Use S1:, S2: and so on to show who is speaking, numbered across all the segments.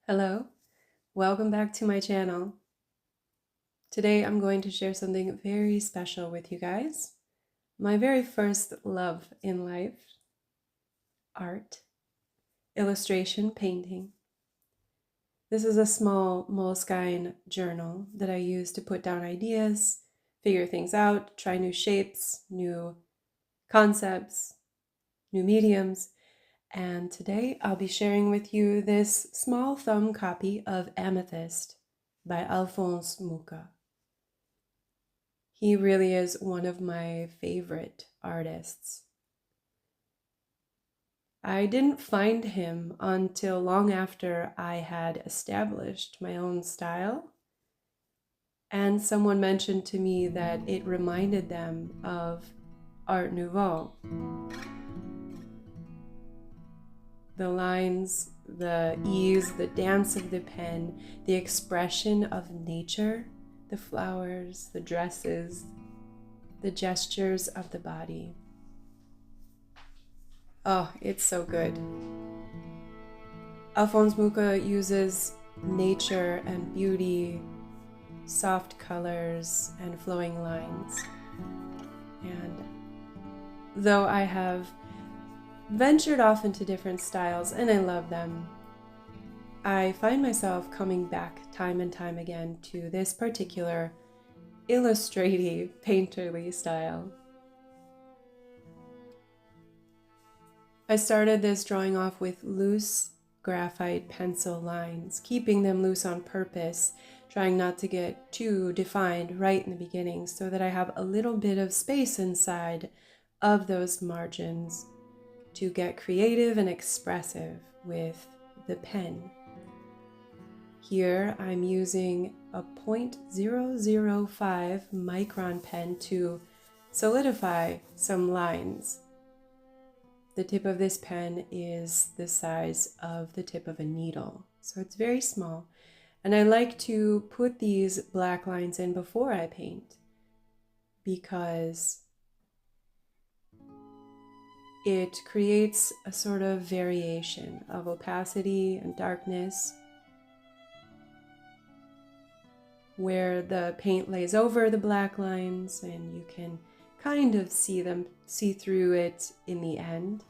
S1: Hello, welcome back to my channel. Today I'm going to share something very special with you guys. My very first love in life, art, illustration, painting. This is a small Moleskine journal that I use to put down ideas, figure things out, try new shapes, new concepts, new mediums. And today I'll be sharing with you this small thumb copy of Amethyst by Alphonse Mucha. He really is one of my favorite artists. I didn't find him until long after I had established my own style, and someone mentioned to me that it reminded them of Art Nouveau. The lines, the ease, the dance of the pen, the expression of nature, the flowers, the dresses, the gestures of the body. Oh, it's so good. Alphonse Mucha uses nature and beauty, soft colors, and flowing lines. And though I have ventured off into different styles, and I love them, I find myself coming back time and time again to this particular illustrative, painterly style. I started this drawing off with loose graphite pencil lines, keeping them loose on purpose, trying not to get too defined right in the beginning so that I have a little bit of space inside of those margins to get creative and expressive with the pen. Here I'm using a 0.005 micron pen to solidify some lines. The tip of this pen is the size of the tip of a needle, so it's very small. And I like to put these black lines in before I paint because it creates a sort of variation of opacity and darkness where the paint lays over the black lines and you can kind of see through it in the end.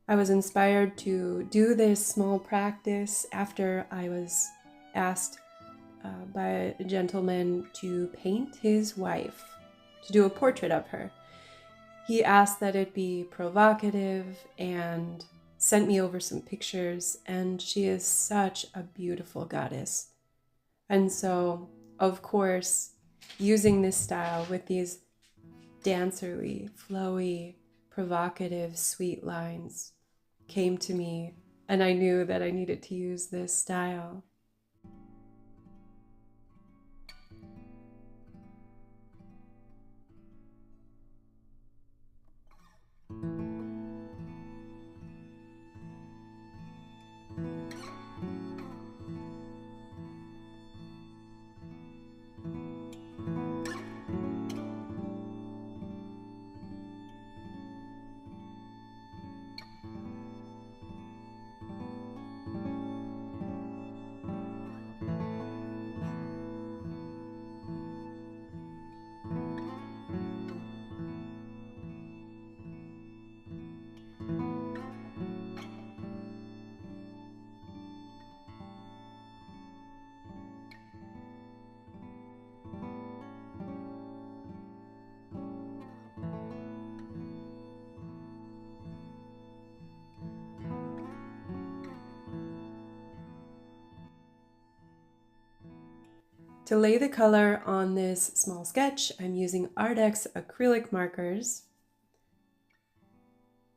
S1: I was inspired to do this small practice after I was asked by a gentleman to paint his wife, to do a portrait of her. He asked that it be provocative and sent me over some pictures, and she is such a beautiful goddess. And so, of course, using this style with these dancerly, flowy, provocative, sweet lines came to me, and I knew that I needed to use this style. To lay the color on this small sketch, I'm using Arrtx acrylic markers.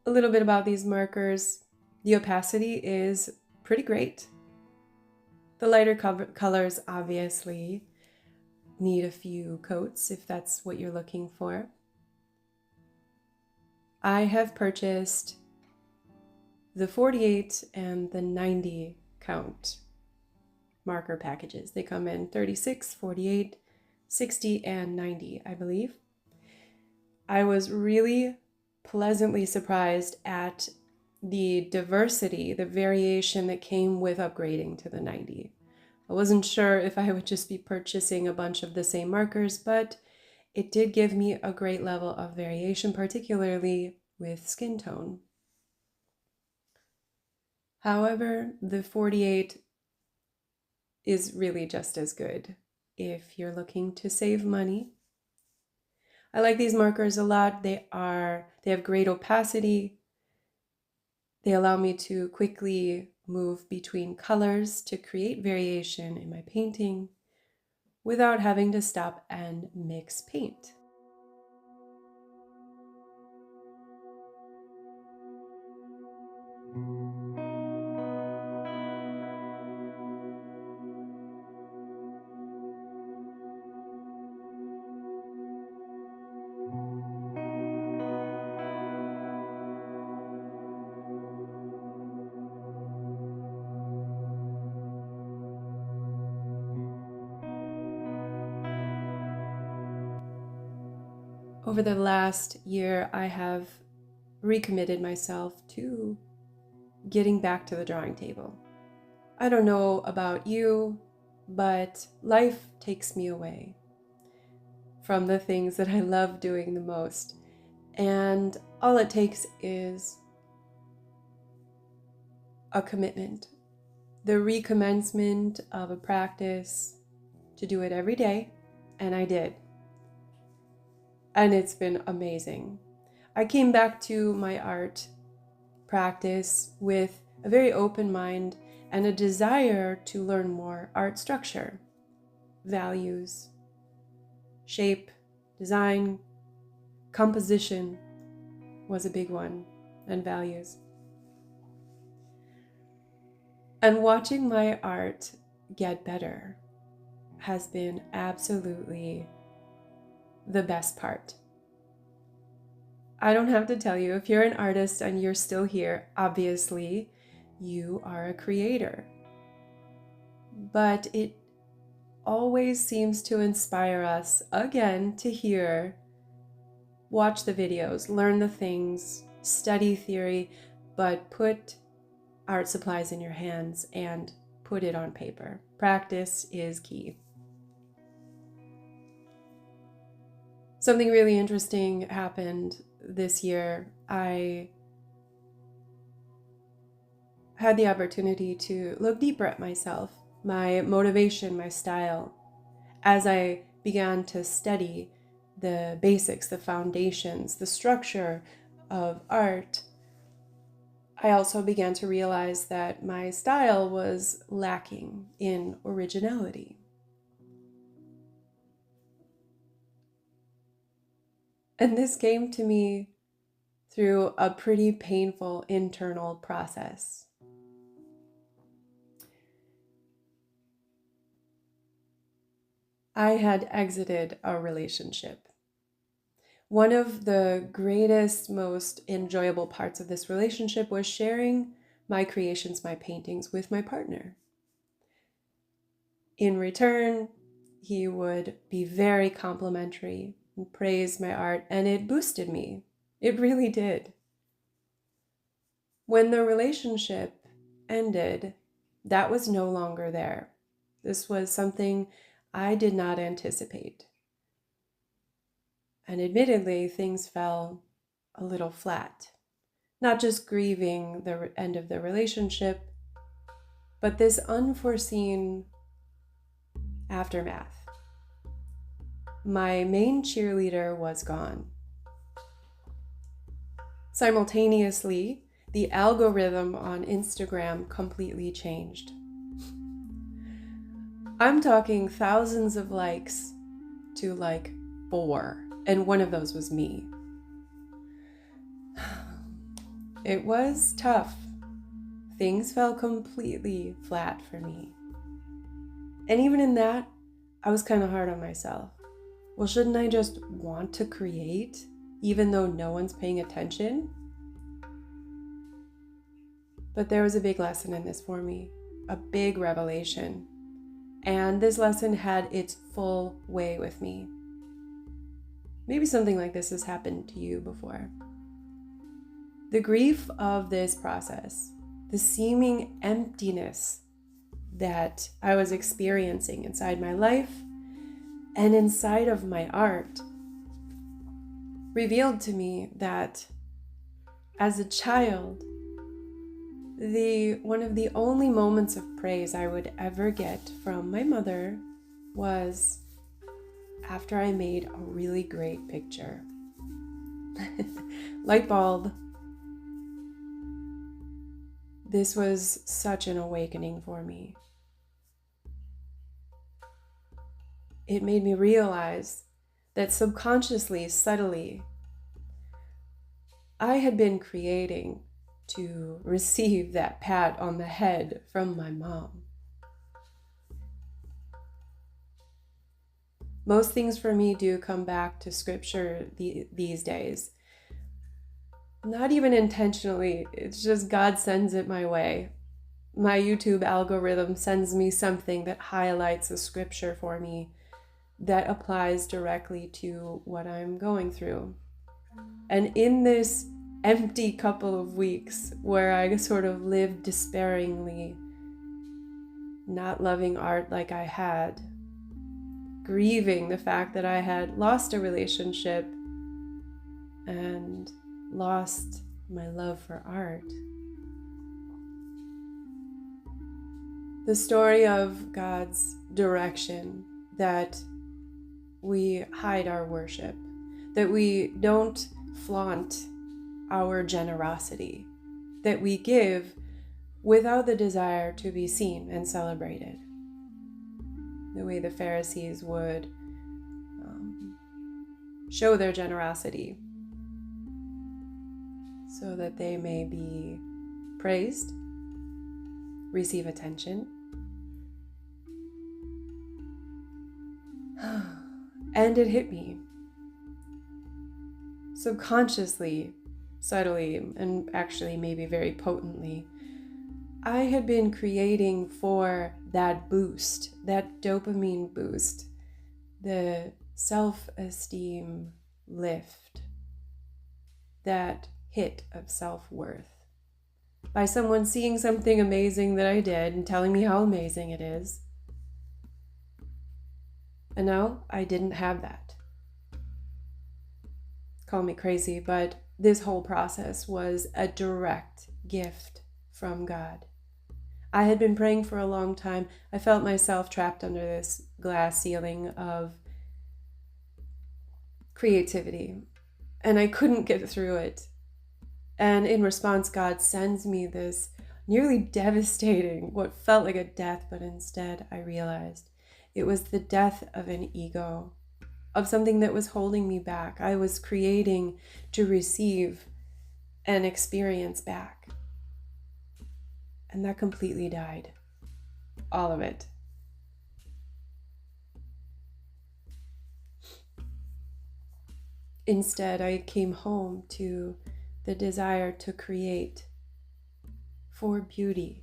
S1: A little bit about these markers. The opacity is pretty great. The lighter colors obviously need a few coats if that's what you're looking for. I have purchased the 48 and the 90 count marker packages. They come in 36, 48, 60, and 90, I believe. I was really pleasantly surprised at the diversity, the variation that came with upgrading to the 90. I wasn't sure if I would just be purchasing a bunch of the same markers, but it did give me a great level of variation, particularly with skin tone. However, the 48 is really just as good if you're looking to save money. I like these markers a lot. They have great opacity. They allow me to quickly move between colors to create variation in my painting without having to stop and mix paint. Over the last year, I have recommitted myself to getting back to the drawing table. I don't know about you, but life takes me away from the things that I love doing the most. And all it takes is a commitment, the recommencement of a practice to do it every day, and I did. And it's been amazing. I came back to my art practice with a very open mind and a desire to learn more art structure, values, shape, design, composition was a big one, and values. And watching my art get better has been absolutely the best part. I don't have to tell you, if you're an artist and you're still here, obviously you are a creator. But it always seems to inspire us again to watch the videos, learn the things, study theory, but put art supplies in your hands and put it on paper. Practice is key. Something really interesting happened this year. I had the opportunity to look deeper at myself, my motivation, my style. As I began to study the basics, the foundations, the structure of art, I also began to realize that my style was lacking in originality. And this came to me through a pretty painful internal process. I had exited a relationship. One of the greatest, most enjoyable parts of this relationship was sharing my creations, my paintings with my partner. In return, he would be very complimentary and praise my art, and it boosted me. It really did. When the relationship ended, that was no longer there. This was something I did not anticipate. And admittedly, things fell a little flat. Not just grieving the end of the relationship, but this unforeseen aftermath. My main cheerleader was gone. Simultaneously, the algorithm on Instagram completely changed. I'm talking thousands of likes to like 4, and one of those was me. It was tough. Things fell completely flat for me. And even in that, I was kind of hard on myself. Well, shouldn't I just want to create, even though no one's paying attention? But there was a big lesson in this for me, a big revelation. And this lesson had its full way with me. Maybe something like this has happened to you before. The grief of this process, the seeming emptiness that I was experiencing inside my life and inside of my art, revealed to me that as a child, one of the only moments of praise I would ever get from my mother was after I made a really great picture. Light bulb. This was such an awakening for me. It made me realize that subconsciously, subtly, I had been creating to receive that pat on the head from my mom. Most things for me do come back to scripture these days. Not even intentionally, it's just God sends it my way. My YouTube algorithm sends me something that highlights a scripture for me that applies directly to what I'm going through. And in this empty couple of weeks where I sort of lived despairingly, not loving art like I had, grieving the fact that I had lost a relationship and lost my love for art. The story of God's direction, that we hide our worship, that we don't flaunt our generosity, that we give without the desire to be seen and celebrated, the way the Pharisees would show their generosity so that they may be praised, receive attention. And it hit me. Subconsciously, subtly, and actually maybe very potently, I had been creating for that boost, that dopamine boost, the self-esteem lift, that hit of self-worth, by someone seeing something amazing that I did and telling me how amazing it is. And now I didn't have that. Call me crazy, but this whole process was a direct gift from God. I had been praying for a long time. I felt myself trapped under this glass ceiling of creativity, and I couldn't get through it. And in response, God sends me this nearly devastating, what felt like a death, but instead I realized it was the death of an ego, of something that was holding me back. I was creating to receive and experience back. And that completely died. All of it. Instead, I came home to the desire to create for beauty,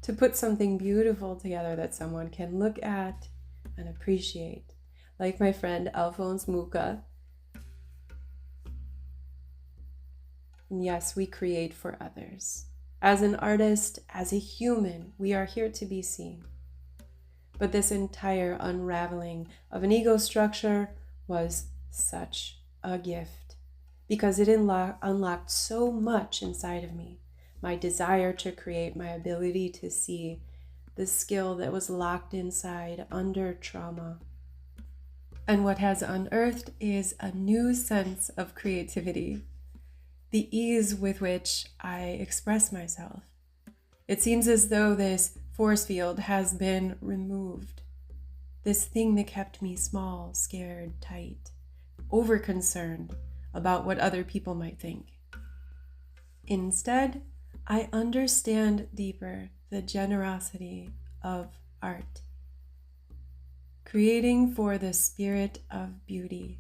S1: to put something beautiful together that someone can look at and appreciate. Like my friend Alphonse Mucha. And yes, we create for others. As an artist, as a human, we are here to be seen. But this entire unraveling of an ego structure was such a gift, because it unlocked so much inside of me. My desire to create, my ability to see, the skill that was locked inside under trauma. And what has unearthed is a new sense of creativity, the ease with which I express myself. It seems as though this force field has been removed, this thing that kept me small, scared, tight, over-concerned about what other people might think. Instead, I understand deeper the generosity of art, creating for the spirit of beauty.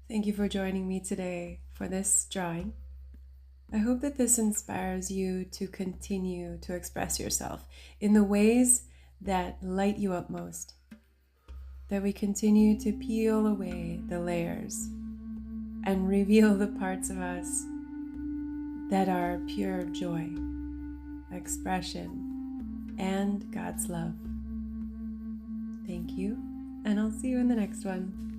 S1: Thank you for joining me today for this drawing. I hope that this inspires you to continue to express yourself in the ways that light you up most, that we continue to peel away the layers and reveal the parts of us that are pure joy, expression, and God's love. Thank you, and I'll see you in the next one.